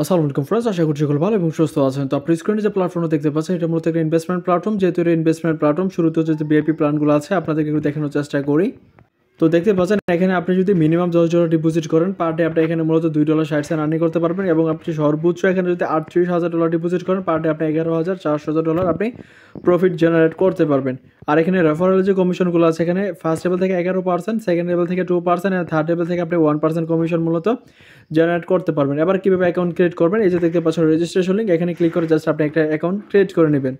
আসসালামু আলাইকুম ফ্রেন্ডস, আশা করছি সকলে ভালো এবং সুস্থ আছেন। তো আপনি স্ক্রিনে যে প্ল্যাটফর্মটা দেখতে পাচ্ছেন এটা মূলত একটা ইনভেস্টমেন্ট প্ল্যাটফর্ম। যেহেতু এটা ইনভেস্টমেন্ট প্ল্যাটফর্ম, শুরুতে যে ভিআইপি প্ল্যানগুলো আছে আপনাদেরকে একটু দেখানোর চেষ্টা করি। তো দেখতে পাচ্ছেন এখানে আপনি যদি মিনিমাম $10 ডিপোজিট করেন পার ডে আপনি এখানে মূলত $2.60 আর্নিং করতে পারবেন, এবং আপনি সর্বোচ্চ এখানে যদি $38,000 ডিপোজিট করেন পার ডে আপনি $11,400 আপনি প্রফিট জেনারেট করতে পারবেন। আর এখানে রেফারেল যে কমিশনগুলো আছে এখানে ফার্স্ট লেভেল থেকে 11%, সেকেন্ড লেভেল থেকে 2% এবং থার্ড লেভেল থেকে আপনি 1% কমিশন মূলত জেনারেট করতে পারবেন। এবার কীভাবে অ্যাকাউন্ট ক্রিয়েট করবেন, এই যে দেখতে পাচ্ছেন রেজিস্ট্রেশন লিঙ্ক, এখানে ক্লিক করে জাস্ট আপনি একটা অ্যাকাউন্ট ক্রিয়েট করে নেবেন।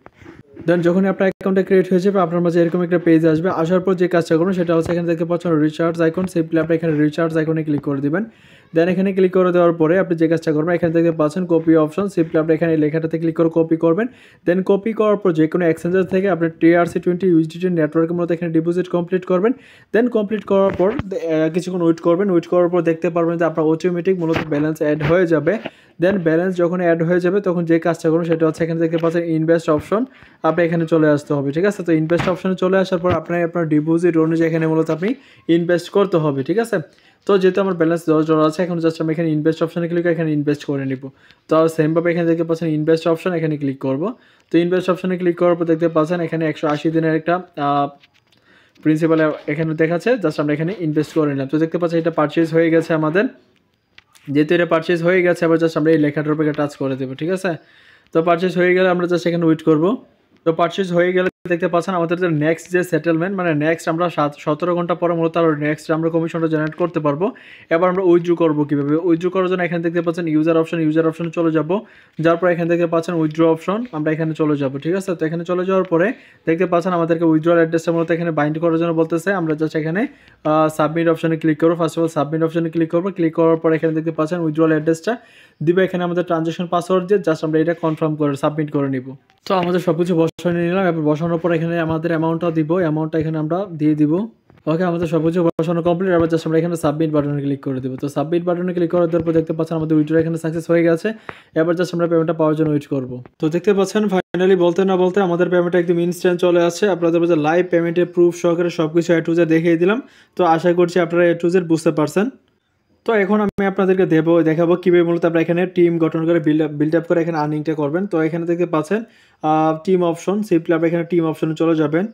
দেন যখন আপনার অ্যাকাউন্টটা ক্রিয়েট হয়ে যাবে আপনার মাঝে এরকম একটা পেজ আসবে। আসার পর যে কাজটা করবেন সেটা হচ্ছে এখানে দেখতে পাচ্ছেন রিচার্জ আইকন, সিম্পলি আপনি এখানে রিচার্জ আইকনে ক্লিক করে দিবেন। দেন এখানে ক্লিক করে দেওয়ার পরে আপনি যে কাজটা করবেন এখানে দেখতে পাচ্ছেন কপি অপশন, সিম্পলি আপনি এখানে লেখাটাতে ক্লিক করে কপি করবেন। দেন কপি করার পর যে কোনো এক্সচেঞ্জার থেকে আপনি TRC20 USDT নেটওয়ার্কের মধ্যে এখানে ডিপোজিট কমপ্লিট করবেন। দেন কমপ্লিট করার পর কিছুক্ষণ ওয়েট করবেন। ওয়েট করার পর দেখতে পারবেন যে আপনার অটোমেটিক মূলত ব্যালেন্স অ্যাড হয়ে যাবে। দেন ব্যালেন্স যখন অ্যাড হয়ে যাবে তখন যে কাজটা করুন সেটা হচ্ছে এখানে দেখতে পাচ্ছেন ইনভেস্ট অপশন, আপনি এখানে চলে আসতে হবে। ঠিক আছে, তো ইনভেস্ট অপশনে চলে আসার পর আপনার ডিপোজিট অনুযায়ী এখানে মূলত আপনি ইনভেস্ট করতে হবে। ঠিক আছে, তো যেহেতু আমার ব্যালেন্স $10 আছে এখন জাস্ট আমি এখানে ইনভেস্ট অপশনে ক্লিক করে এখানে ইনভেস্ট করে নিব। তো সেমভাবে এখানে দেখতে পাচ্ছেন ইনভেস্ট অপশন, এখানে ক্লিক করব। তো ইনভেস্ট অপশনে ক্লিক করার পর দেখতে পাচ্ছেন এখানে 180 দিনের একটা প্রিন্সিপাল এখানে দেখাচ্ছে, জাস্ট আমরা এখানে ইনভেস্ট করে নিলাম। তো দেখতে পাচ্ছেন এটা পারচেজ হয়ে গেছে আমাদের। যেহেতু এটা পারচেজ হয়ে গেছে আবার জাস্ট আমরা এই লেখাটার উপরে টাচ করে দেবো। ঠিক আছে, তো পারচেজ হয়ে গেলে আমরা জাস্ট এখানে ওয়েট করব। তো পারচেজ হয়ে গেলে দেখতে পাচ্ছেন আমাদের যে নেক্সট যে সেটেলমেন্ট, মানে নেক্সট আমরা 17 ঘন্টা পরে মূলত আরও নেক্সট আমরা কমিশনটা জেনারেট করতে পারবো। এবার আমরা উইথড্র করবো কীভাবে, উইথড্র করার জন্য এখানে দেখতে পাচ্ছেন ইউজার অপশনে চলে যাব। যার পর এখানে দেখতে পাচ্ছেন উইথড্র অপশন, আমরা এখানে চলে যাব। ঠিক আছে, তো এখানে চলে যাওয়ার পরে দেখতে পাচ্ছেন আমাদেরকে উইথড্রয়াল অ্যাড্রেসটা মূলত এখানে বাইন্ড করার জন্য বলতেছে। আমরা জাস্ট এখানে সাবমিট অপশনে ক্লিক করবো। ফার্স্ট অফ অল সাবমিট অপশনে ক্লিক করবো। ক্লিক করার পর এখানে দেখতে পাচ্ছেন উইথড্রয়াল অ্যাড্রেসটা দিবে, এখানে আমাদের ট্রানজ্যাকশন পাসওয়ার্ড দিয়ে জাস্ট আমরা এটা কনফার্ম করে সাবমিট করে নিব। তো আমাদের সব কিছু বসানো নিলাম, এবার বসানোর পর এখানে আমাদের অ্যামাউন্টটা দিব, অ্যামাউন্টটা এখানে আমরা দিয়ে দিব। ওকে, আমাদের সব কিছু বসানো কমপ্লিট। এবার জাস্ট আমরা এখানে সাবমিট বাটনে ক্লিক করে দেবো। তো সাবমিট বাটনে ক্লিক করার পর দেখতে পাচ্ছেন আমাদের উইথড্র এখানে সাকসেস হয়ে গেছে। এবার জাস্ট আমরা পেমেন্টটা পাওয়ার জন্য ওয়েট করব। তো দেখতে পাচ্ছেন ফাইনালি বলতে না বলতে আমাদের পেমেন্টটা একদম ইনস্ট্যান্ট চলে আসছে। আপনাদের কাছে লাইভ পেমেন্টের প্রুফ সহকারে সব কিছু A to Z দেখিয়ে দিলাম। তো আশা করছি আপনারা A to Z বুঝতে পারছেন। তো এখন আমি আপনাদেরকে দেখাবো কীভাবে মূলত আপনারা এখানে টিম গঠন করে বিল্ড আপ করে এখানে আর্নিংটা করবেন। তো এখানে দেখতে পাচ্ছেন টিম অপশন, সিম্পলি আপনি এখানে টিম অপশনে চলে যাবেন।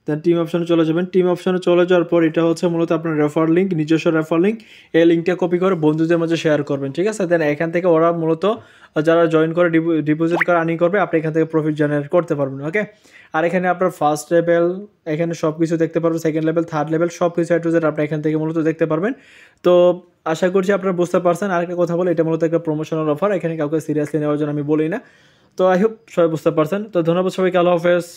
দেন টিম অপশনে চলে যাবেন। টিম অপশনে চলে যাওয়ার পর এটা হচ্ছে মূলত আপনার রেফার লিঙ্ক, নিজস্ব রেফার লিঙ্ক। এই লিঙ্কটা কপি করে বন্ধুদের মাঝে শেয়ার করবেন। ঠিক আছে, দেন এখান থেকে ওরা মূলত যারা জয়েন করে ডিপোজিট করে আর্নিং করবে আপনি এখান থেকে প্রফিট জেনারেট করতে পারবেন। ওকে, আর এখানে আপনার ফার্স্ট লেভেল এখানে সব কিছু দেখতে পারবেন, সেকেন্ড লেভেল, থার্ড লেভেল সব কিছু A to Z আপনি এখান থেকে মূলত দেখতে পারবেন। তো আশা করছি আপনারা বুঝতে পারছেন। আরেকটা কথা বলে, এটা মূলত একটা প্রমোশনাল অফার, এখানে কাউকে সিরিয়াসলি নেওয়ার জন্য আমি বলি না। তো আই হোপ সবাই বুঝতে পারছেন। তো ধন্যবাদ সবাইকে, আল্লাহ হাফেজ।